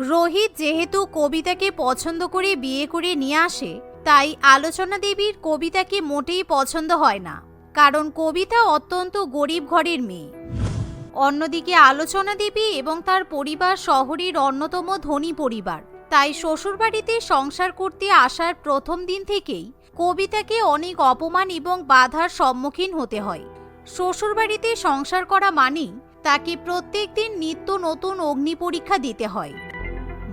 রোহিত যেহেতু কবিতাকে পছন্দ করে বিয়ে করে নিয়ে আসে, তাই আলোচনা দেবীর কবিতাকে মোটেই পছন্দ হয় না, কারণ কবিতা অত্যন্ত গরিব ঘরের মেয়ে। অন্যদিকে আলোচনা দেবী এবং তার পরিবার শহরের অন্যতম ধনী পরিবার, তাই শ্বশুরবাড়িতে সংসার করতে আসার প্রথম দিন থেকেই কবিতাকে অনেক অপমান এবং বাধার সম্মুখীন হতে হয়। শ্বশুরবাড়িতে সংসার করা মানেই তাকে প্রত্যেক দিন নিত্য নতুন অগ্নি পরীক্ষা দিতে হয়।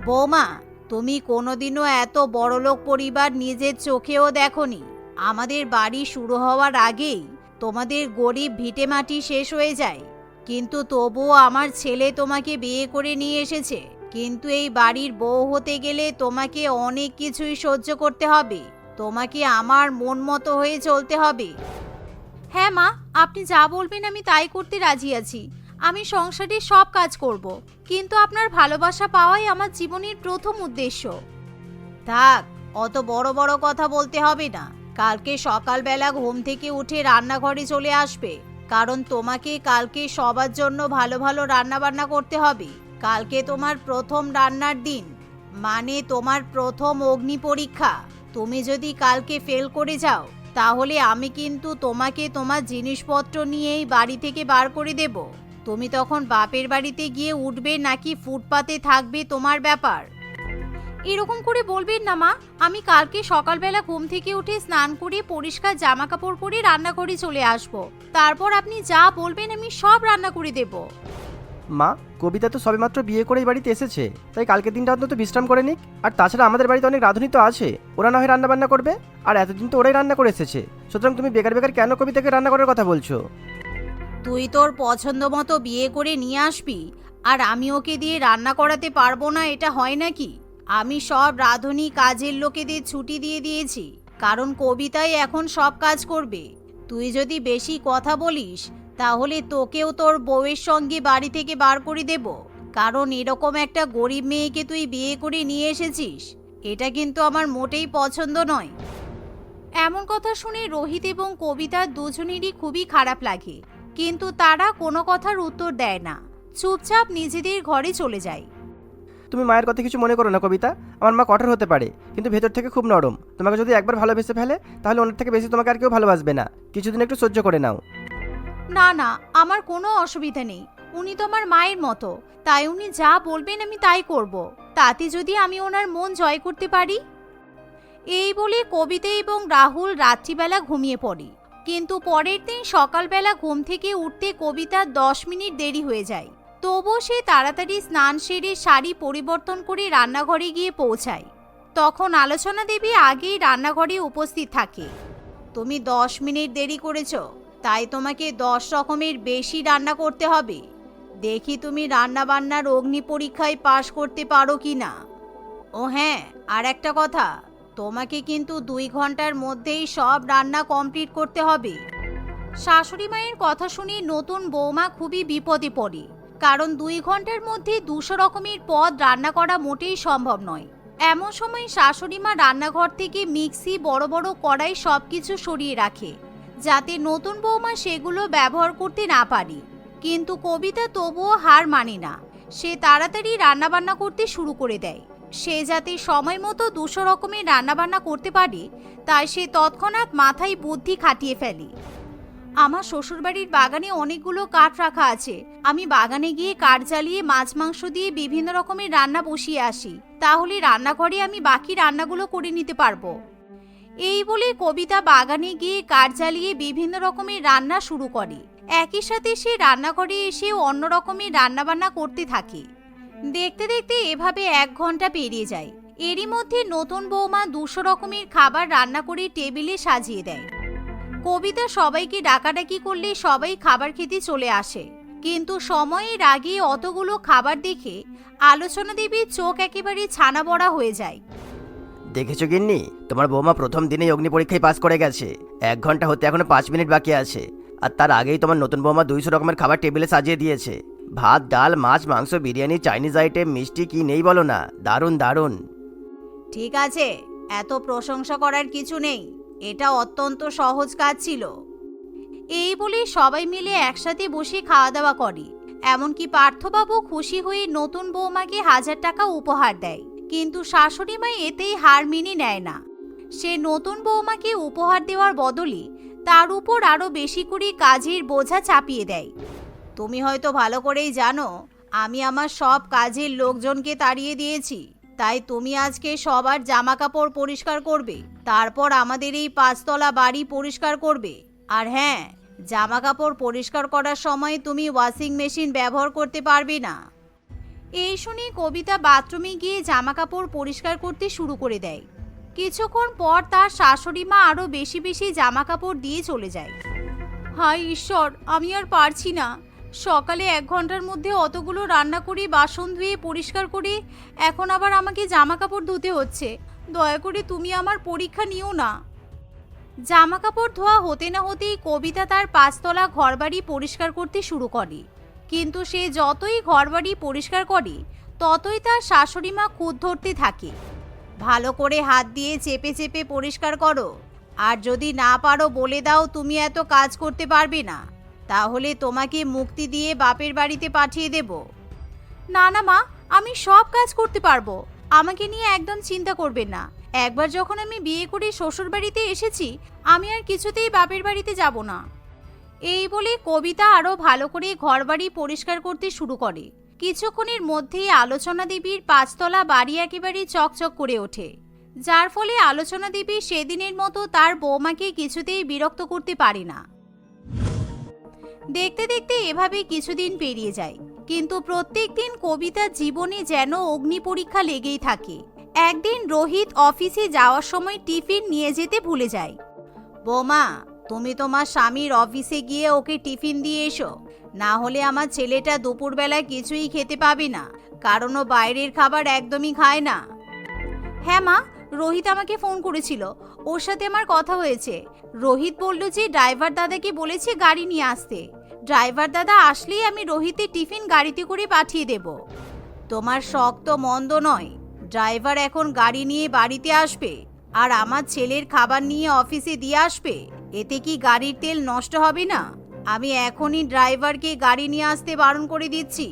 বৌমা, তুমি কোনোদিনও এত বড়লোক পরিবার নিজের চোখেও দেখোনি। আমাদের বাড়ি শুরু হওয়ার আগেই তোমাদের গরিব ভিটেমাটি শেষ হয়ে যায়, কিন্তু তবুও আমার ছেলে তোমাকে বিয়ে করে নিয়ে এসেছে। কিন্তু এই বাড়ির বউ হতে গেলে তোমাকে অনেক কিছুই সহ্য করতে হবে। তোমাকে আমার মন মতো হয়ে চলতে হবে। হ্যাঁ মা, আপনি যা বলবেন আমি তাই করতে রাজি আছি। আমি সংসারে সব কাজ করব, কিন্তু আপনার ভালোবাসা পাওয়াই আমার জীবনের প্রথম উদ্দেশ্য। থাক, অত বড় বড় কথা বলতে হবে না। কালকে সকালবেলা ঘুম থেকে উঠে রান্নাঘরে চলে আসবে, কারণ তোমাকে কালকে সবার জন্য ভালো ভালো রান্না বান্না করতে হবে। কালকে তোমার প্রথম রান্নার দিন, মানে তোমার প্রথম অগ্নি পরীক্ষা। তুমি যদি কালকে ফেল করে যাও, তাহলে আমি কিন্তু তোমাকে তোমার জিনিসপত্র নিয়েই বাড়ি থেকে বার করে দেব। তুমি তখন বাপের বাড়িতে গিয়ে উঠবে নাকি ফুটপাতে থাকবে তোমার ব্যাপার। এরকম করে বলবেন না মা। আমি কালকে সকালবেলা ঘুম থেকে উঠে স্নান করে পরিষ্কার জামা কাপড় পরে রান্নাঘরে চলে আসব। তারপর আপনি যা বলবেন আমি সব রান্না করে দেব। মা, কবিতা তো সবেমাত্র বিয়ে করেই বাড়িতে এসেছে, তাই কালকের দিনটা অন্তত বিশ্রাম করে নিক। আর তাছাড়া আমাদের বাড়িতে অনেক রাঁধুনি তো আছে, ওরা না হয় রান্না বান্না করবে। আর এতদিন তো ওরাই রান্না করে এসেছে, সুতরাং তুমি বেকার বেকার কেন কবিতাকে রান্না করার কথা বলছো? তুই তোর পছন্দ মতো বিয়ে করে নিয়ে আসবি, আর আমি ওকে দিয়ে রান্না করাতে পারবো না, এটা হয় নাকি? আমি সব রাঁধুনি কাজের লোকেদের ছুটি দিয়ে দিয়েছি, কারণ কবিতাই এখন সব কাজ করবে। তুই যদি বেশি কথা বলিস, তাহলে তোকেও তোর বউয়ের সঙ্গে বাড়ি থেকে বার করে দেব, কারণ এরকম একটা গরিব মেয়েকে তুই বিয়ে করে নিয়ে এসেছিস। এটা কিন্তু আমার মোটেই পছন্দ নয়। এমন কথা শুনে রোহিত এবং কবিতা দুজনেরই খুবই খারাপ লাগে, কিন্তু তারা কোনো কথার উত্তর দেয় না, চুপচাপ নিজেদের ঘরে চলে যায়। তুমি মায়ের কথা কিছু মনে করো না কবিতা। আমার মা কঠোর হতে পারে, কিন্তু ভেতর থেকে খুব নরম। তোমাকে যদি একবার ভালোবেসে ফেলে, তাহলে ওনার থেকে বেশি তোমাকে আর কেউ ভালোবাসবে না। কিছুদিন একটু সহ্য করে নাও। না না, আমার কোনো অসুবিধা নেই। উনি তো আমার মায়ের মতো, তাই উনি যা বলবেন আমি তাই করব। তাতে যদি আমি ওনার মন জয় করতে পারি। এই বলে কবিতা এবং রাহুল রাত্রিবেলা ঘুমিয়ে পড়ে, কিন্তু পরের দিন সকালবেলা ঘুম থেকে উঠতে কবিতার 10 মিনিট দেরি হয়ে যায়। তবুও সে তাড়াতাড়ি স্নান সেরে শাড়ি পরিবর্তন করে রান্নাঘরে গিয়ে পৌঁছায়। তখন আলোচনা দেবী আগেই রান্নাঘরে উপস্থিত থাকে। তুমি 10 মিনিট দেরি করেছ, তাই তোমাকে 10 রকমের বেশি রান্না করতে হবে। দেখি তুমি রান্না বান্নার অগ্নি পরীক্ষায় পাশ করতে পারো কি না। ও হ্যাঁ, আর একটা কথা, তোমাকে কিন্তু 2 ঘন্টার মধ্যেই সব রান্না কমপ্লিট করতে হবে। শাশুড়ি মায়ের কথা শুনে নতুন বৌমা খুবই বিপদে পড়ে, কারণ 2 ঘন্টার মধ্যে 200 রকমের পদ রান্না করা মোটেই সম্ভব নয়। এমন সময় শাশুড়ি মা রান্নাঘর থেকে মিক্সি, বড় বড় কড়াই সবকিছু সরিয়ে রাখে, যাতে নতুন বৌমা সেগুলো ব্যবহার করতে না পারে। কিন্তু কবিতা তবুও হার মানে না, সে তাড়াতাড়ি রান্নাবান্না করতে শুরু করে দেয়। সে যাতে সময় মতো 200 রকমের রান্নাবান্না করতে পারে, তাই সে তৎক্ষণাৎ মাথায় বুদ্ধি খাটিয়ে ফেলে। আমার শ্বশুরবাড়ির বাগানে অনেকগুলো কাঠ রাখা আছে, আমি বাগানে গিয়ে কাঠ জ্বালিয়ে মাছ মাংস দিয়ে বিভিন্ন রকমের রান্না বসিয়ে আসি, তাহলে রান্নাঘরে আমি বাকি রান্নাগুলো করে নিতে পারবো। এই বলে কবিতা বাগানে গিয়ে কাঠ জ্বালিয়ে বিভিন্ন রকমের রান্না শুরু করে। একই সাথে সে রান্নাঘরে এসে অন্য রকমের রান্নাবান্না করতে থাকে। দেখতে দেখতে এভাবে 1 ঘন্টা পেরিয়ে যায়। এরই মধ্যে নতুন বৌমা 200 রকমের খাবার রান্না করে টেবিলে সাজিয়ে দেয়। কবিতা সবাইকে ডাকাডাকি করলে সবাই খাবার খেতে চলে আসে, কিন্তু সময়ের আগে অতগুলো খাবার দেখে আলোচনা দেবীর চোখ একেবারে ছানা বড়া হয়ে যায়। দেখেছো গিন্নি, তোমার বৌমা প্রথম দিনেই অগ্নি পরীক্ষায় পাস করে গেছে। 1 ঘন্টা হতে এখনো 5 মিনিট বাকি আছে, আর তার আগেই তোমার নতুন বৌমা 200 রকমের খাবার টেবিলে সাজিয়ে দিয়েছে। ভাত, ডাল, মাছ, মাংস, বিরিয়ানি, চাইনিজ আইটেম, মিষ্টি, কি নেই বলো না। দারুণ দারুণ। ঠিক আছে, এত প্রশংসা করার কিছু নেই, এটা অত্যন্ত সহজ কাজ ছিল। এই বলে সবাই মিলে একসাথে বসে খাওয়া দাওয়া করে। এমনকি পার্থবাবু খুশি হয়ে নতুন বৌমাকে 1000 টাকা উপহার দেয়, কিন্তু শাশুড়ি মা এতেই হার মেনে নেয় না। সে নতুন বৌমাকে উপহার দেওয়ার বদলে তার উপর আরো বেশি করে কাজের বোঝা চাপিয়ে দেয়। তুমি হয়তো ভালো করেই জানো আমি আমার সব কাজের লোকজনকে তাড়িয়ে দিয়েছি, তাই তুমি আজকে সবার জামা কাপড় পরিষ্কার করবে, তারপর আমাদের এই 5 তলা বাড়ি পরিষ্কার করবে। আর হ্যাঁ, জামা কাপড় পরিষ্কার করার সময় তুমি ওয়াশিং মেশিন ব্যবহার করতে পারবে না। এই শুনে কবিতা বাথরুমে গিয়ে জামা কাপড় পরিষ্কার করতে শুরু করে দেয়। কিছুক্ষণ পর তার শাশুড়ি মা আরো বেশি বেশি জামা কাপড় দিয়ে চলে যায়। হায় ঈশ্বর, আমি আর পারছি না। সকালে 1 ঘন্টার মধ্যে অতগুলো রান্না করে বাসন ধুয়ে পরিষ্কার করে এখন আবার আমাকে জামা কাপড় ধুতে হচ্ছে। দয়া করে তুমি আমার পরীক্ষা নিও না। জামা কাপড় ধোয়া হতে না হতেই কবিতা তার 5 তলা ঘরবাড়ি পরিষ্কার করতে শুরু করে, কিন্তু সে যতই ঘরবাড়ি পরিষ্কার করে ততই তার শাশুড়ি মা খুঁত ধরতে থাকে। ভালো করে হাত দিয়ে চেপে চেপে পরিষ্কার করো, আর যদি না পারো বলে দাও তুমি এত কাজ করতে পারবে না, তাহলে তোমাকে মুক্তি দিয়ে বাপের বাড়িতে পাঠিয়ে দেব। না না মা, আমি সব কাজ করতে পারবো, আমাকে নিয়ে একদম চিন্তা করবেন না। একবার যখন আমি বিয়ে করে শ্বশুর বাড়িতে এসেছি, আমি আর কিছুতেই বাপের বাড়িতে যাব না। এই বলে কবিতা আরো ভালো করে ঘরবাড়ি পরিষ্কার করতে শুরু করে। কিছুক্ষণের মধ্যেই আলোচনা দেবীর 5 তলা বাড়ি একেবারে চকচক করে ওঠে, যার ফলে আলোচনা দেবী সেদিনের মতো তার বৌমাকে কিছুতেই বিরক্ত করতে পারে না। দেখতে দেখতে এভাবে কিছুদিন পেরিয়ে যায়, কিন্তু প্রত্যেক দিন কবিতার জীবনে যেন অগ্নি পরীক্ষা লেগেই থাকে। একদিন রোহিত অফিসে যাওয়ার সময় টিফিন নিয়ে যেতে ভুলে যায়। বৌমা, তুমি তোমার স্বামীর অফিসে গিয়ে ওকে টিফিন দিয়ে এসো, না হলে আমার ছেলেটা দুপুরবেলা কিছুই খেতে পাবে না, কারণ ও বাইরের খাবার একদমই খায় না। হ্যাঁ মা, রোহিত আমাকে ফোন করেছিল, ওর সাথে আমার কথা হয়েছে। রোহিত বলল যে ড্রাইভার দাদাকে বলেছে গাড়ি নিয়ে আসতে। ড্রাইভার দাদা আসলেই আমি রোহিতের টিফিন গাড়িতে করে পাঠিয়ে দেব। তোমার শখ তো মন্দ নয়, ড্রাইভার এখন গাড়ি নিয়ে বাড়িতে আসবে আর আমার ছেলের খাবার নিয়ে অফিসে দিয়ে আসবে, এতে কি গাড়ির তেল নষ্ট হবে না? আমি এখনই ড্রাইভারকে গাড়ি নিয়ে আসতে বারণ করে দিচ্ছি।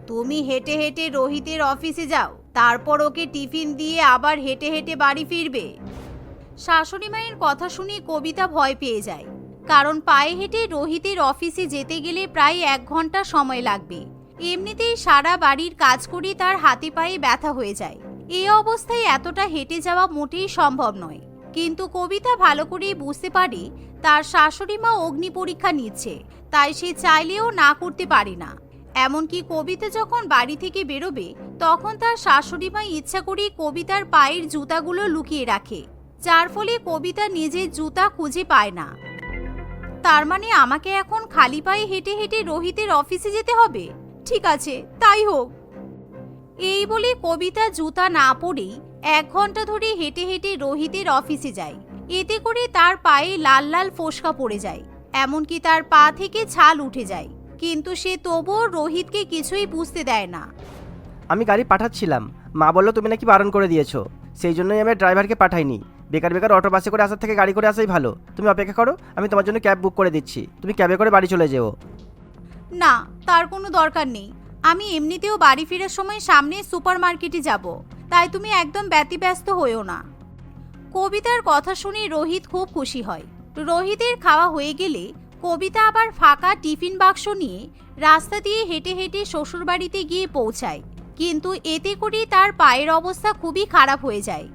তুমি হেঁটে হেঁটে রোহিতের অফিসে যাও, তারপর ওকে টিফিন দিয়ে আবার হেঁটে হেঁটে বাড়ি ফিরবে। শাশুড়ি মায়ের কথা শুনে কবিতা ভয় পেয়ে যায়, কারণ পায়ে হেঁটে রোহিতের অফিসে যেতে গেলে প্রায় 1 ঘন্টা সময় লাগবে। এমনিতেই সারা বাড়ির কাজ করে তার হাতে পায়ে ব্যথা হয়ে যায়। এই অবস্থায় এতটা হেঁটে যাওয়া মোটেই সম্ভব নয়, কিন্তু কবিতা ভালো করেই বুঝতে পারে তার শাশুড়ি মা অগ্নি পরীক্ষা নিচ্ছে, তাই সে চাইলেও না করতে পারে না। এমনকি কবিতা যখন বাড়ি থেকে বেরোবে তখন তার শাশুড়ি মা ইচ্ছা করে কবিতার পায়ের জুতাগুলো লুকিয়ে রাখে, যার ফলে কবিতা নিজের জুতা খুঁজে পায় না। তার মানে আমাকে এখন খালি পায়ে হেঁটে হেঁটে রোহিতের অফিসে যেতে হবে? ঠিক আছে, তাই হোক। এই বলে কবিতা জুতা না পরেই 1 ঘন্টা ধরে হেঁটে হেঁটে রোহিতের অফিসে যায়। এতে করে তার পায়ে লাল লাল ফোস্কা পড়ে যায়, এমনকি তার পা থেকে ছাল উঠে যায়, কিন্তু সে তবুও রোহিতকে কিছুই বুঝতে দেয় না। আমি গাড়ি পাঠাচ্ছিলাম, মা বললো তুমি নাকি বারণ করে দিয়েছো, সেই জন্যই আমি ড্রাইভারকে পাঠাইনি। বেকার বেকার অটো বাসে করে আসার থেকে গাড়ি করে আসাই ভালো। তুমি অপেক্ষা করো, আমি তোমার জন্য ক্যাব বুক করে দিচ্ছি, তুমি ক্যাবে করে বাড়ি চলে যেও। না, তার কোনো দরকার নেই। আমি এমনিতেও বাড়ি ফেরার সময় সামনে সুপার মার্কেটে যাব, তাই তুমি একদম ব্যতিব্যস্ত হইও না। কবিতার কথা শুনে রোহিত খুব খুশি হয়। রোহিতের খাওয়া হয়ে গেলে কবিতা আবার ফাঁকা টিফিন বাক্স নিয়ে রাস্তা দিয়ে হেঁটে হেঁটে শ্বশুরবাড়িতে গিয়ে পৌঁছায়, কিন্তু এতে করে তার পায়ের অবস্থা খুবই খারাপ হয়ে যায়,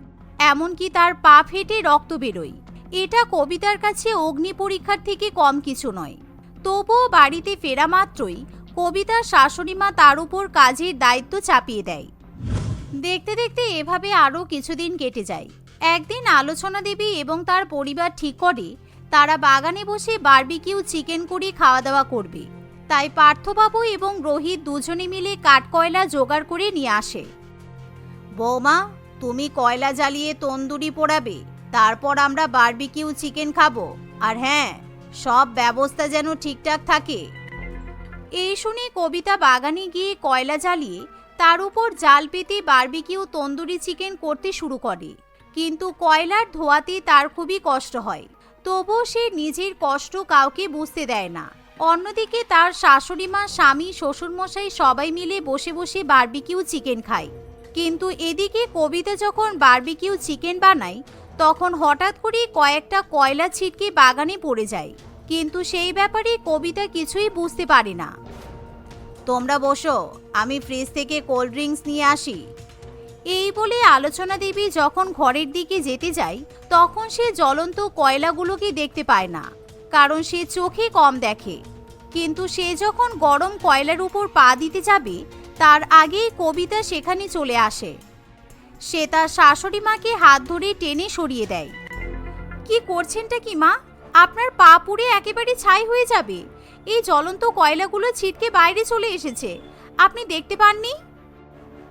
এমনকি তার পা ফেটে রক্ত বেরোয়। এটা কবিতার কাছে অগ্নি পরীক্ষার থেকে কম কিছু নয়। তবুও বাড়িতে ফেরা মাত্রই কবিতার শাশুড়ি মা তার উপর কাজের দায়িত্ব চাপিয়ে দেয়। দেখতে দেখতে এভাবে আরও কিছুদিন কেটে যায়। একদিন আলোচনা দেবী এবং তার পরিবার ঠিক করে তারা বাগানে বসে বারবিকিউ চিকেন করে খাওয়া দাওয়া করবে। তাই পার্থবাবু এবং রোহিত দুজনে মিলে কাঠকয়লা জোগাড় করে নিয়ে আসে। বৌমা, তুমি কয়লা জ্বালিয়ে তন্দুরি পোড়াবে, তারপর আমরা বারবিকিউ চিকেন খাবো। আর হ্যাঁ, সব ব্যবস্থা যেন ঠিকঠাক থাকে। এই শুনে কবিতা বাগানে গিয়ে কয়লা জ্বালিয়ে তার উপর জাল পেতে বারবিকিউ তন্দুরি চিকেন করতে শুরু করে, কিন্তু কয়লার ধোয়াতে তার খুবই কষ্ট হয়। তবুও সে নিজের কষ্ট কাউকে বুঝতে দেয় না। অন্যদিকে তার শাশুড়ি মা, স্বামী, শ্বশুরমশাই সবাই মিলে বসে বসে বারবিকিউ চিকেন খায়। কিন্তু এদিকে কবিতা যখন বারবিকিউ চিকেন বানায় তখন হঠাৎ করে কয়েকটা কয়লা ছিটকে বাগানে পড়ে যায়। কিন্তু সেই ব্যাপারে কবিতা কিছুই বুঝতে পারে না। তোমরা বসো, আমি ফ্রিজ থেকে কোল্ড ড্রিঙ্কস নিয়ে আসি। এই বলে আলোচনা দেবী যখন ঘরের দিকে যেতে যায় তখন সে জ্বলন্ত কয়লাগুলোকে দেখতে পায় না, কারণ সে চোখে কম দেখে। কিন্তু সে যখন গরম কয়লার উপর পা দিতে যাবে তার আগেই কবিতা সেখানে চলে আসে। সে তার শাশুড়ি মাকে হাত ধরে টেনে সরিয়ে দেয়। কি করছেনটা কি মা? আপনার পা পুড়ে একেবারে ছাই হয়ে যাবে। এই জ্বলন্ত কয়লাগুলো ছিটকে বাইরে চলে এসেছে, আপনি দেখতে পাননি?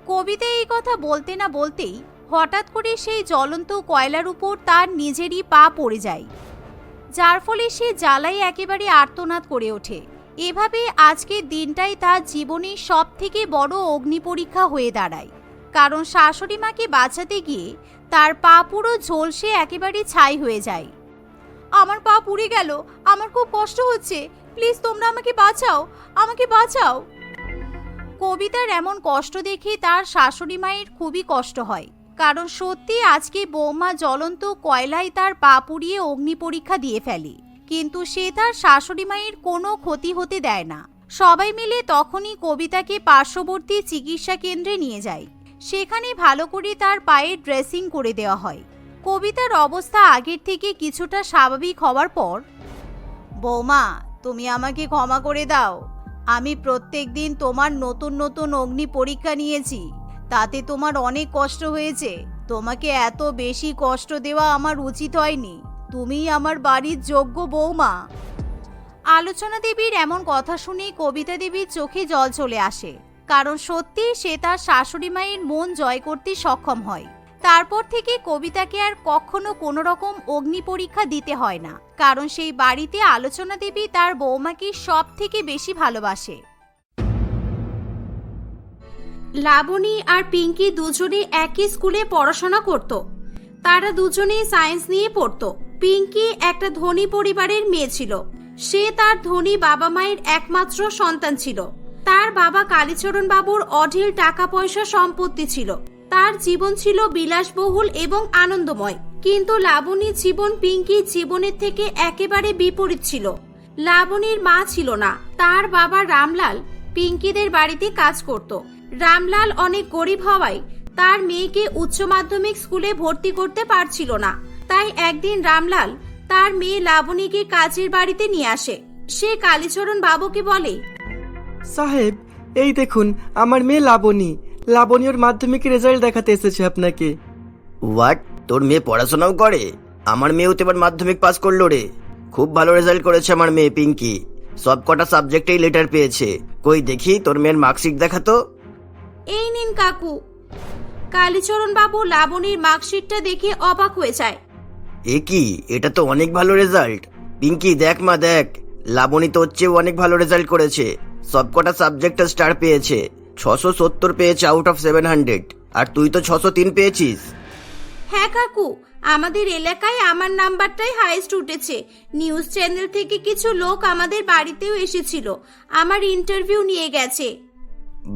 কবিতা এই কথা বলতে না বলতেই হঠাৎ করে সেই জ্বলন্ত কয়লার উপর তার নিজেরই পা পড়ে যায়, যার ফলে সে জ্বালায় একেবারে আর্তনাদ করে ওঠে। এভাবে আজকের দিনটাই তার জীবনের সব থেকে বড় অগ্নি পরীক্ষা হয়ে দাঁড়ায়, কারণ শাশুড়ি মাকে বাঁচাতে গিয়ে তার পা পুরো ঝলসে একেবারে ছাই হয়ে যায়। আমার পা পুড়ে গেল, আমার খুব কষ্ট হচ্ছে, প্লিজ তোমরা আমাকে বাঁচাও, আমাকে বাঁচাও। কবিতার এমন কষ্ট দেখে তার শাশুড়ি মায়ের খুবই কষ্ট হয়, কারণ সত্যি আজকে বৌমা জ্বলন্ত কয়লায় তার পা পুড়িয়ে অগ্নি পরীক্ষা দিয়ে ফেলে, কিন্তু সে তার শাশুড়ি মায়ের কোনো ক্ষতি হতে দেয় না। সবাই মিলে তখনই কবিতাকে পার্শ্ববর্তী চিকিৎসা কেন্দ্রে নিয়ে যায়। সেখানে ভালো করে তার পায়ের ড্রেসিং করে দেওয়া হয়। কবিতার অবস্থা আগের থেকে কিছুটা স্বাভাবিক হওয়ার পর, বৌমা তুমি আমাকে ক্ষমা করে দাও, আমি প্রত্যেক দিন তোমার নতুন নতুন অগ্নি পরীক্ষা নিয়েছি, তাতে তোমার অনেক কষ্ট হয়েছে, তোমাকে এত বেশি কষ্ট দেওয়া আমার উচিত হয়নি, তুমিই আমার বাড়ির যোগ্য বৌমা। আলোচনা দেবীর এমন কথা শুনে কবিতা দেবীর চোখে জল চলে আসে, কারণ সত্যি সে তার শাশুড়ি মায়ের মন জয় করতে সক্ষম হয়। তারপর থেকে কবিতাকে আর কখনো কোনো রকম অগ্নি পরীক্ষা দিতে হয় না, কারণ সেই বাড়িতে আলোচনা দেবী তার বৌমাকে সব থেকে বেশি ভালোবাসে। লাবণী আর পিঙ্কি দুজনে একই স্কুলে পড়াশোনা করত। তারা দুজনেই সায়েন্স নিয়ে পড়তো। পিঙ্কি একটা ধনী পরিবারের মেয়ে ছিল। সে তার ধনী বাবা মায়ের একমাত্র সন্তান ছিল। তার বাবা কালীচরণ বাবুর অঢেল টাকা পয়সা সম্পত্তি ছিল। তার জীবন ছিল বিলাসবহুল এবং আনন্দময়। কিন্তু লাবণীর জীবন পিঙ্কির জীবনের থেকে একেবারে বিপরীত ছিল। লাবণীর মা ছিল না। তার বাবা রামলাল পিঙ্কিদের বাড়িতে কাজ করত। রামলাল অনেক গরিব হওয়ায় তার মেয়েকে উচ্চ মাধ্যমিক স্কুলে ভর্তি করতে পারছিল না। তাই একদিন রামলাল তার মেয়ে লাবণীকে কাজের বাড়িতে নিয়ে আসে। সে কালীচরণ বাবুকে বলে, সাহেব এই দেখুন আমার মেয়ে লাবণী, লাবণী ওর মাধ্যমিকের রেজাল্ট দেখাতে এসেছে আপনাকে। হোয়াট, তোর মেয়ে পড়াশোনাও করে? আমার মেয়েও তো এবার মাধ্যমিক পাস করলো রে। খুব ভালো রেজাল্ট করেছে আমার মেয়ে পিঙ্কি, সব কটা সাবজেক্টেই লেটার পেয়েছে। কই দেখি তোর মেয়ের মার্কশিট দেখাতো। এই নিন কাকু। কালীচরণ বাবু লাবণীর মার্কশিটটা দেখে অবাক হয়ে যায়। এ কি, এটা তো অনেক ভালো রেজাল্ট। পিঙ্কি দেখ মা দেখ, লাবণী তো হচ্ছে অনেক ভালো রেজাল্ট করেছে, সব কটা সাবজেক্টে স্টার পেয়েছে। 670 পেয়েছে আউট অফ 700, আর তুই তো 603 পেয়েছিস। হ্যাঁ কাকু, আমাদের এলাকায় আমার নাম্বারটাই হাইয়েস্ট উঠেছে। নিউজ চ্যানেল থেকে কিছু লোক আমাদের বাড়িতেও এসেছিল, আমার ইন্টারভিউ নিয়ে গেছে।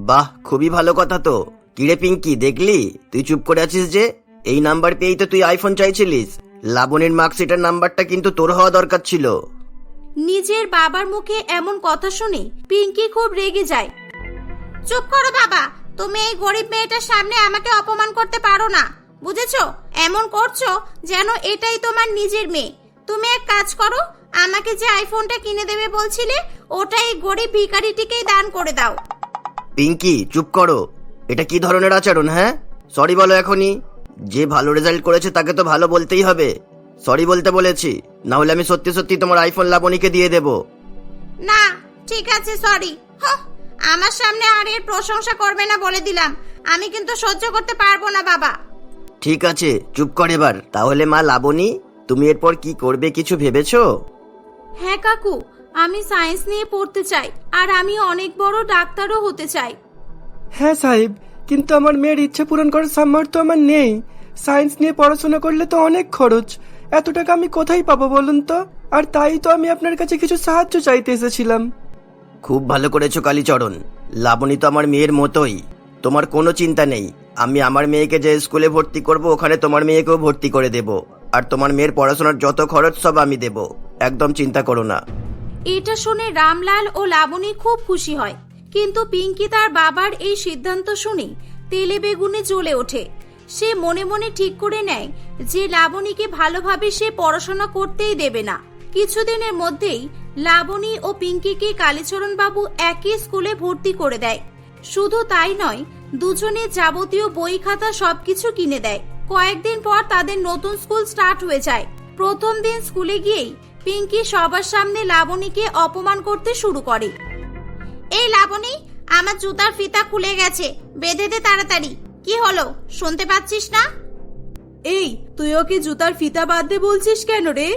বাহ, খুবই ভালো কথা তো। কিরে পিঙ্কি, দেখলি তুই চুপ করে আছিস যে? এই নাম্বার পেয়েই তো তুই আইফোন চাইছিলিস। লাবণীর মার্কশিটের নাম্বারটা কিন্তু তোর হওয়া দরকার ছিল। নিজের বাবার মুখে এমন কথা শুনে পিঙ্কি খুব রেগে যায়। চুপ করো বাবা, তুমি এই গরিব মেয়েটার সামনে আমাকে অপমান করতে পারো না, বুঝেছো? এমন করছো যেন এটাই তোমার নিজের মেয়ে। তুমি এক কাজ করো, আমাকে যে আইফোনটা কিনে দেবে বলছিলে ওটা এই গরিব ভিখারিটিকেই দান করে দাও। পিঙ্কি চুপ করো, এটা কি ধরনের আচরণ? হ্যাঁ, সরি বলো এখনই। যে ভালো রেজাল্ট করেছে তাকে তো ভালো বলতেই হবে। সরি বলতে বলেছি, না হলে আমি সত্যি সত্যি তোমার আইফোন লাবণীকে দিয়ে দেব। না ঠিক আছে, সরি। আমার সামনে আর এর প্রশংসা করবে না বলে দিলাম, আমি কিন্তু সহ্য করতে পারবো না বাবা। ঠিক আছে, চুপ কর এবার। তাহলে মা লাবণী, তুমি এরপর কি করবে কিছু ভেবেছো? হ্যাঁ কাকু, আমি সায়েন্স নিয়ে পড়তে চাই, আর আমি অনেক বড় ডাক্তারও হতে চাই। হ্যাঁ সাহেব, কিন্তু আমার মেয়ের ইচ্ছে পূরণ করার সামর্থ্য আমার নেই। সায়েন্স নিয়ে পড়াশোনা করলে তো অনেক খরচ, এত টাকা আমি কোথায় পাবো বলুন তো? আর তাই তো আমি আপনার কাছে কিছু সাহায্য চাইতে এসেছিলাম। খুব ভালো করেছো কালীচরণ। লাবণী তো আমার মেয়ের মতোই, তোমার কোনো চিন্তা নেই। আমি আমার মেয়েকে যে স্কুলে ভর্তি করব ওখানে তোমার মেয়েকেও ভর্তি করে দেব, আর তোমার মেয়ের পড়াশোনার যত খরচ সব আমি দেব, একদম চিন্তা করো না। এটা শুনে রামলাল ও লাবণী খুব খুশি হয়, কিন্তু পিঙ্কি তার বাবার এই সিদ্ধান্ত শুনে তেলে বেগুনে জ্বলে ওঠে। সে মনে মনে ঠিক করে নেয় যে লাবণীকে ভালোভাবে সে পড়াশোনা করতেই দেবে না। কিছুদিনের মধ্যেই লাবণী ও পিঙ্কিকে কালীচরণ বাবু একই স্কুলে ভর্তি করে দেয়। শুধু তাই নয়, দুজনে যাবতীয় বই খাতা সবকিছু কিনে দেয়। কয়েকদিন পর তাদের নতুন স্কুল স্টার্ট হয়ে যায়। প্রথম দিন স্কুলে গিয়েই পিঙ্কি সবার সামনে লাবণীকে অপমান করতে শুরু করে। এই লাবণী, আমার জুতার ফিতা খুলে গেছে, বেঁধে দে তাড়াতাড়ি। কি হলো, শুনতে পাচ্ছিস না? এই, তুই ওকে জুতার ফিতা বাঁধতে বলছিস কেন রে?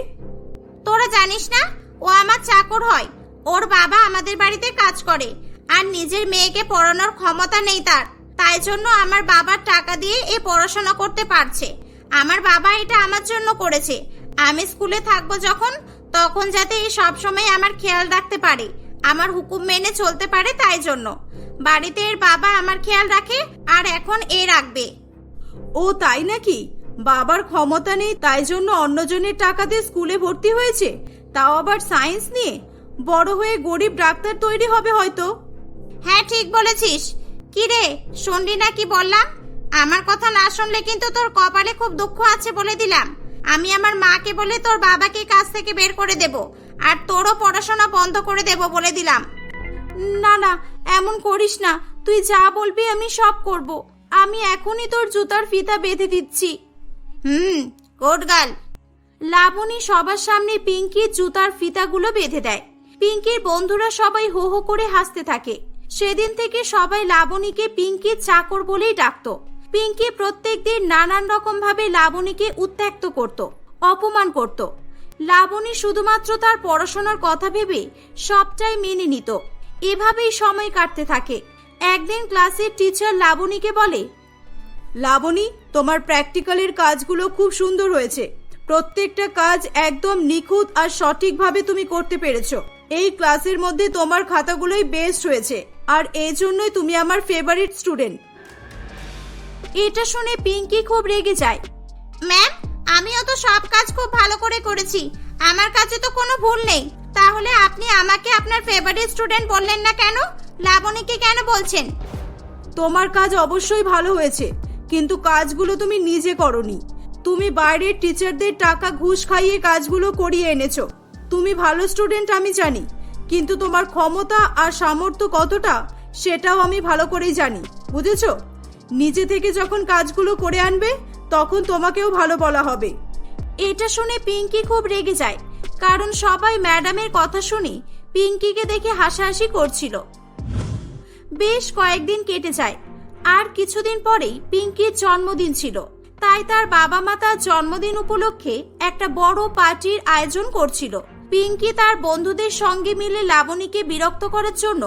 তোরা জানিস না ও আমার চাকর হয়? ওর বাবা আমাদের বাড়িতে কাজ করে, আর নিজের মেয়েকে পড়ানোর ক্ষমতা নেই তার। তাই জন্য আমার বাবার টাকা দিয়ে এ পড়াশোনা করতে পারছে। আমার বাবা এটা আমার জন্য করেছে। আমি স্কুলে থাকবো যখন, তখন যাতে এ সবসময় আমার খেয়াল রাখতে পারে, আমার হুকুম মেনে চলতে পারে, তাই জন্য বাড়িতে এর বাবা আমার খেয়াল রাখে, আর এখন এ রাখবে। ও তাই নাকি? বাবার ক্ষমতা নেই তাই জন্য অন্যজনের টাকাতে স্কুলে ভর্তি হয়েছে, তাও আবার সায়েন্স নিয়ে। বড় হয়ে গরিব ডাক্তার তৈরি হবে হয়তো। হ্যাঁ, ঠিক বলেছিস। কি রে, শুনলি না কি বললাম? আমার কথা না শুনলে কিন্তু তোর কপালে খুব দুঃখ আছে বলে দিলাম। আমি আমার মাকে বলে তোর বাবাকে কাজ থেকে বের করে দেব, আর তোরও পড়াশোনা বন্ধ করে দেব বলে দিলাম। না না, এমন করিস না। তুই যা বলবি আমি সব করব। আমি এখনই তোর জুতার ফিতা বেঁধে দিচ্ছি। Good girl. লাবণী সবার সামনে পিঙ্কির জুতার ফিতাগুলো বেঁধে দেয়। পিঙ্কির বন্ধুরা সবাই হো হো করে হাসতে থাকে। সেদিন থেকে সবাই লাবণীকে পিঙ্কির চাকর বলেই ডাকতো। পিঙ্কি প্রত্যেকদিন নানান রকম ভাবে লাবণীকে উত্ত্যক্ত করত, অপমান করত। লাবণী শুধুমাত্র তার পড়াশোনার কথা ভেবে সবটাই মেনে নিত। এভাবেই সময় কাটতে থাকে। একদিন ক্লাসের টিচার লাবণীকে বলে, লাবণী, তোমার প্র্যাকটিক্যালের কাজগুলো খুব সুন্দর হয়েছে। প্রত্যেকটা কাজ একদম নিখুঁত আর সঠিকভাবে তুমি করতে পেরেছো। এই ক্লাসের মধ্যে তোমার খাতাগুলোই বেস্ট হয়েছে, আর এই জন্যই তুমি আমার ফেভারিট স্টুডেন্ট। এটা শুনে পিঙ্কি খুব রেগে যায়। ম্যাম, আমিও তো সব কাজ খুব ভালো করে করেছি, আমার কাছে তো কোনো ভুল নেই। তাহলে আপনি আমাকে আপনার ফেভারিট স্টুডেন্ট বললেন না কেন? লাবণীকে কেন বলছেন? তোমার কাজ অবশ্যই ভালো হয়েছে, কিন্তু কাজগুলো তুমি নিজে করনি। তুমি বাইরের টিচারদের টাকা ঘুষ খাইয়ে কাজগুলো করিয়ে এনেছো। তুমি ভালো স্টুডেন্ট আমি জানি, কিন্তু তোমার ক্ষমতা আর সামর্থ্য কতটা সেটাও আমি ভালো করেই জানি, বুঝেছো? নিজে থেকে যখন কাজগুলো করে আনবে তখন তোমাকেও ভালো বলা হবে। এটা শুনে পিঙ্কি খুব রেগে যায়, কারণ সবাই ম্যাডামের কথা শুনে পিঙ্কিকে দেখে হাসাহাসি করছিল। বেশ কয়েকদিন কেটে যায়, আর কিছুদিন পরেই পিঙ্কির জন্মদিন ছিল। তাই তার বাবা মা তার জন্মদিন উপলক্ষে একটা বড় পার্টির আয়োজন করছিল। পিঙ্কি তার বন্ধুদের সঙ্গে মিলে লাবণীকে বিরক্ত করার জন্য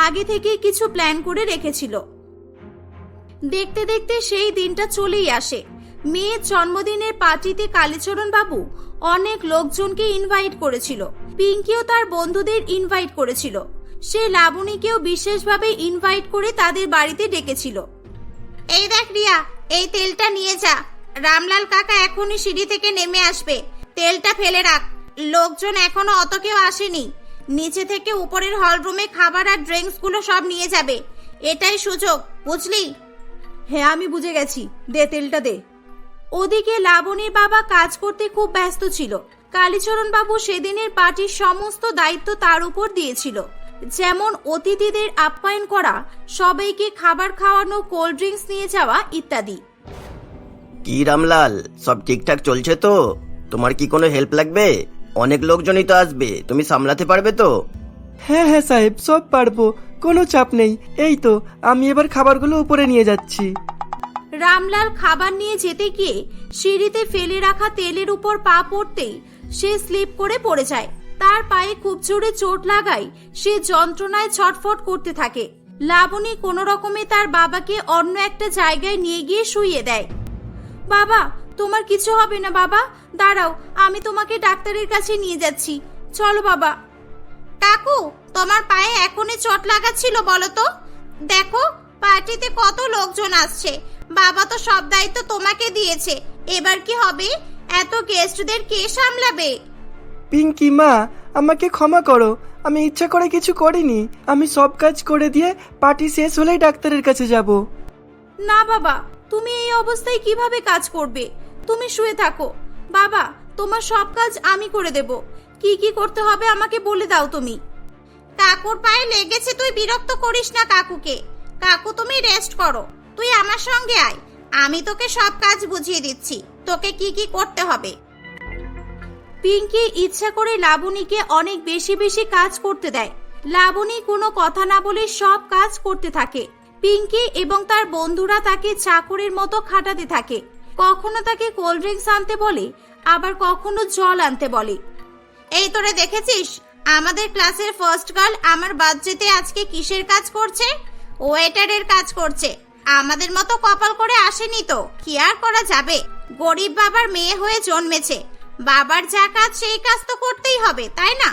আগে থেকেই কিছু প্ল্যান করে রেখেছিল। দেখতে দেখতে সেই দিনটা চলেই আসে। মেয়ের জন্মদিনের পার্টিতে কালীচরণ বাবু অনেক লোকজনকে ইনভাইট করেছিল। পিঙ্কিও তার বন্ধুদের ইনভাইট করেছিল। সে লাবণীকেও বিশেষভাবে ইনভাইট করে তাদের বাড়িতে ডেকেছিল। এই দেখ রিয়া, এই তেলটা নিয়ে যা। রামলাল কাকা এখনই সিঁড়ি থেকে নেমে আসবে, তেলটা ফেলে রাখ। লোকজন এখনো অত কেউ আসেনি। নিচে থেকে উপরের হলরুমে খাবার আর ড্রিঙ্কস গুলো সব নিয়ে যাবে। এটাই সুযোগ, বুঝলি? হ্যাঁ, আমি বুঝে গেছি, দে তেলটা দে। ওদিকে লাবণীর বাবা কাজ করতে খুব ব্যস্ত ছিল। কালীচরণ বাবু সেদিনের পার্টির সমস্ত দায়িত্ব তার উপর দিয়েছিল, যেমন অতিথিদের আপ্যায়ন করা, সবাইকে খাবার খাওয়ানো, কোল্ড ড্রিঙ্কস নিয়ে যাওয়া ইত্যাদি। কি রামলাল, সব ঠিকঠাক চলছে তো? তোমার কি কোনো হেল্প লাগবে? অনেক লোকজনই তো আসবে, তুমি সামলাতে পারবে তো? হ্যাঁ হ্যাঁ সাহেব, সব পারবো, কোনো চাপ নেই। এই তো আমি এবার খাবারগুলো উপরে নিয়ে যাচ্ছি। রামলাল খাবার নিয়ে যেতে গিয়ে সিঁড়িতে ফেলে রাখা তেলের উপর পা পড়তেই সে স্লিপ করে পড়ে যায়। তার পায়ে খুব জোরে চোট লাগায় সে যন্ত্রণায় ছটফট করতে থাকে। লাবণী কোনো রকমে তার বাবাকে অন্য একটা জায়গায় নিয়ে গিয়ে শুইয়ে দেয়। বাবা, তোমার কিছু হবে না বাবা, দাঁড়াও, আমি তোমাকে ডাক্তারের কাছে নিয়ে যাচ্ছি, চলো বাবা। কাকু, তোমার পায়ে এখনই চোট লাগাচ্ছিল বলো তো? দেখো পার্টিতে কত লোকজন আসছে, বাবা তো সব দায়িত্ব তোমাকে দিয়েছে, এবার কি হবে? এত গেস্টদের কে সামলাবে? পিঙ্কি মা, আমাকে ক্ষমা করো, আমি ইচ্ছা করে কিছু করিনি। আমি সব কাজ করে দিয়ে পার্টি শেষ হলেই ডাক্তারের কাছে যাব। না বাবা, তুমি এই অবস্থায় কিভাবে কাজ করবে? তুমি শুয়ে থাকো। বাবা, তোমার সব কাজ আমি করে দেব। কি কি করতে হবে আমাকে বলে দাও তুমি। কাকুর পায়ে লেগেছে, তুই বিরক্ত করিস না কাকুকে। কাকু তুমি রেস্ট করো, তুই আমার সঙ্গে আয়, আমি তোকে সব কাজ বুঝিয়ে দিচ্ছি, তোকে কি কি করতে হবে। পিঙ্কি ইচ্ছা করে লাবণীকে অনেক বেশি বেশি কাজ করতে দেয়। লাবণী কোনো কথা না বলে সব কাজ করতে থাকে। পিঙ্কি এবং তার বন্ধুরা তাকে চাকরের মতো খাটাতে থাকে। কখনো তাকে কোল্ড ড্রিঙ্কস আনতে বলে, আবার কখনো জল আনতে বলে। এই তোরে দেখেছিস, আমাদের ক্লাসের ফার্স্ট গার্ল আমার বার্থডেতে আজকে কিসের কাজ করছে? ওয়েটারের কাজ করছে। আমাদের মতো কপাল করে আসেনি তো, কি আর করা যাবে? গরিব বাবার মেয়ে হয়ে জন্মেছে, বাবার যা কাজ সেই কাজ তো করতেই হবে, তাই না?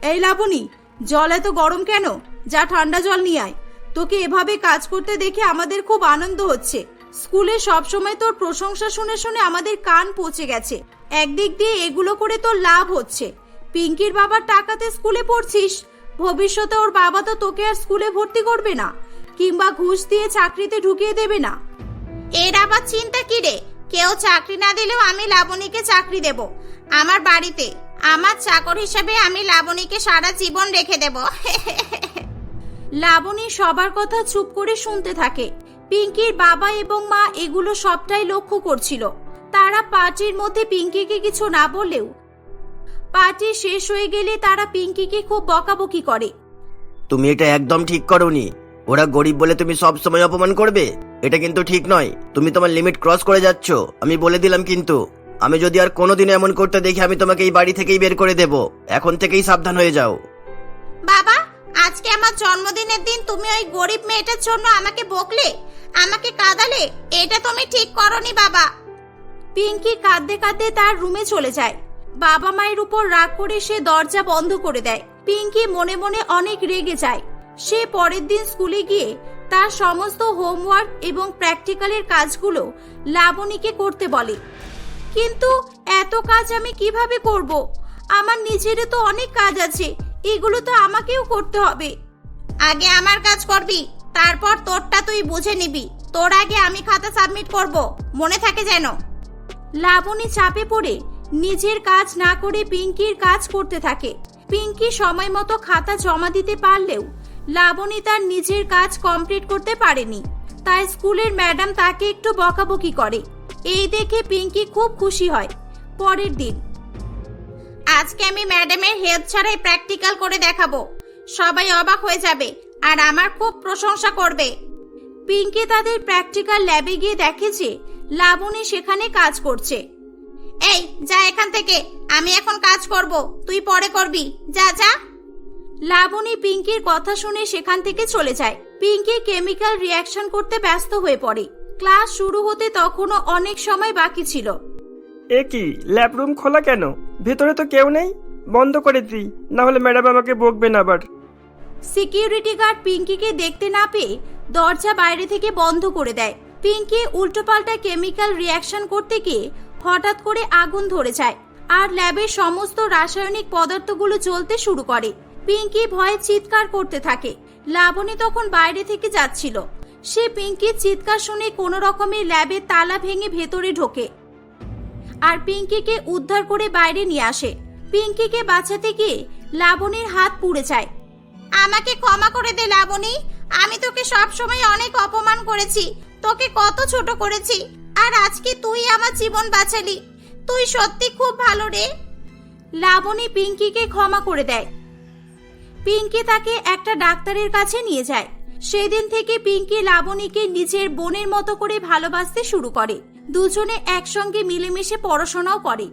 এই লাবণী, জল এত গরম কেন? যা ঠান্ডা জল নিয়ে আয়। তোকে এভাবে কাজ করতে দেখে আমাদের খুব আনন্দ হচ্ছে। স্কুলে সব সময় তোর প্রশংসা শুনে শুনে আমাদের কান পচে গেছে। একদিক দিয়ে এগুলো করে তোর লাভ হচ্ছে। পিঙ্কির বাবার টাকাতে স্কুলে পড়ছিস, ভবিষ্যতে ওর বাবা তো তোকে আর স্কুলে ভর্তি করবে না, কিংবা ঘুষ দিয়ে চাকরিতে ঢুকিয়ে দেবে না। এর আবার চিন্তা কি রে? কেউ চাকরি না দিলেও আমি লাবণীকে চাকরি দেব আমার বাড়িতে। আমার চাকর হিসেবে আমি লাবণীকে সারা জীবন রেখে দেব। লাবণী সবার কথা চুপ করে শুনতে থাকে। পিঙ্কির বাবা এবং মা এগুলো সবটাই লক্ষ্য করছিল। তারা পার্টির মধ্যে পিঙ্কিকে কিছু না বললেও পার্টি শেষ হয়ে গেলে তারা পিঙ্কিকে খুব বকাবকি করে। তুমি এটা একদম ঠিক করোনি। ওরা গরিব বলে তুমি সব সময় অপমান করবে, এটা কিন্তু ঠিক নয়। তুমি তোমার লিমিট ক্রস করে যাচ্ছ, আমি বলে দিলাম। কিন্তু আমি যদি আর কোনোদিনও এমন করতে দেখি, আমি তোমাকে এই বাড়ি থেকেই বের করে দেব। এখন থেকেই সাবধান হয়ে যাও। বাবা, আজকে আমার জন্মদিনের দিন তুমি ওই গরিব মেয়েটার জন্য আমাকে বকলে, আমাকে কাঁদালে, এটা তুমি ঠিক করনি বাবা। পিঙ্কি কাঁদতে কাঁদতে তার রুমে চলে যায়। বাবা মায়ের উপর রাগ করে সে দরজা বন্ধ করে দেয়। পিঙ্কি মনে মনে অনেক রেগে যায়। সে পরের দিন স্কুলে গিয়ে তার সমস্ত হোমওয়ার্ক এবং প্র্যাকটিক্যালের কাজগুলো লাবণীকে করতে বলে। কিন্তু এত কাজ আমি কিভাবে করব? আমার নিজেরও তো অনেক কাজ আছে, এগুলো তো আমাকেও করতে হবে। আগে আমার কাজ করবি, তারপর তোরটা তুই বুঝে নিবি। তোর আগে আমি খাতা সাবমিট করব, মনে থাকে যেন। লাবণী চাপে পড়ে নিজের কাজ না করে পিঙ্কির কাজ করতে থাকে। পিঙ্কি সময় মতো খাতা জমা দিতে পারলেও লাবণী তার নিজের কাজ কমপ্লিট করতে পারেনি। তাই স্কুলের ম্যাডাম তাকে একটু বকাবকি করে। এই দেখে পিঙ্কি খুব খুশি হয়। পরের দিন, আজকে আমি ম্যাডামের হেল্প ছাড়াই প্র্যাকটিক্যাল করে দেখাবো, সবাই অবাক হয়ে যাবে আর আমার খুব প্রশংসা করবে। পিঙ্কি তাদের প্র্যাকটিক্যাল ল্যাবে গিয়ে দেখে যে লাবণী সেখানে কাজ করছে। এই যা এখান থেকে, আমি এখন কাজ করব, তুই পরে করবি, যা যা। লাবণী পিঙ্কির কথা শুনে সেখান থেকে চলে যায়। পিঙ্কি কেমিক্যাল রিঅ্যাকশন করতে ব্যস্ত হয়ে পড়ে। ক্লাস শুরু হতে তখনও অনেক সময় বাকি ছিল। এ কি, ল্যাব রুম খোলা কেন? ভেতরে তো কেউ নেই, বন্ধ করে দিই, না হলে ম্যাডাম আমাকে বকবেন আবার। সিকিউরিটি গার্ড পিঙ্কিকে দেখতে না পেয়ে দরজা বাইরে থেকে বন্ধ করে দেয়। পিঙ্কি উল্টোপাল্টা কেমিক্যাল রিঅ্যাকশন করতে গিয়ে হঠাৎ করে আগুন ধরে যায় আর ল্যাবের সমস্ত রাসায়নিক পদার্থগুলো জ্বলতে শুরু করে। পিঙ্কি ভয়ে চিৎকার করতে থাকে। লাবণী তখন বাইরে থেকে যাচ্ছিল। সে পিঙ্কির চিৎকার শুনে কোনো রকমে ল্যাবের তালা ভেঙে ভেতরে ঢোকে আর পিঙ্কিকে উদ্ধার করে বাইরে নিয়ে আসে। পিঙ্কিকে বাঁচাতে গিয়ে লাবণীর হাত পুড়ে যায়। আমাকে ক্ষমা করে দে লাবণী, আমি তোকে সব সময় অনেক অপমান করেছি, তোকে কত ছোট করেছি, আর আজকে তুই আমার জীবন বাঁচালি। তুই সত্যি খুব ভালো রে। লাবণী পিঙ্কিকে ক্ষমা করে দেয়। পিঙ্কি তাকে একটা ডাক্তারের কাছে নিয়ে যায়। সেদিন থেকে পিঙ্কি লাবণীকে নিজের বোনের মতো করে ভালোবাসতে শুরু করে। দুজনে একসঙ্গে মিলেমিশে পড়াশোনাও করে।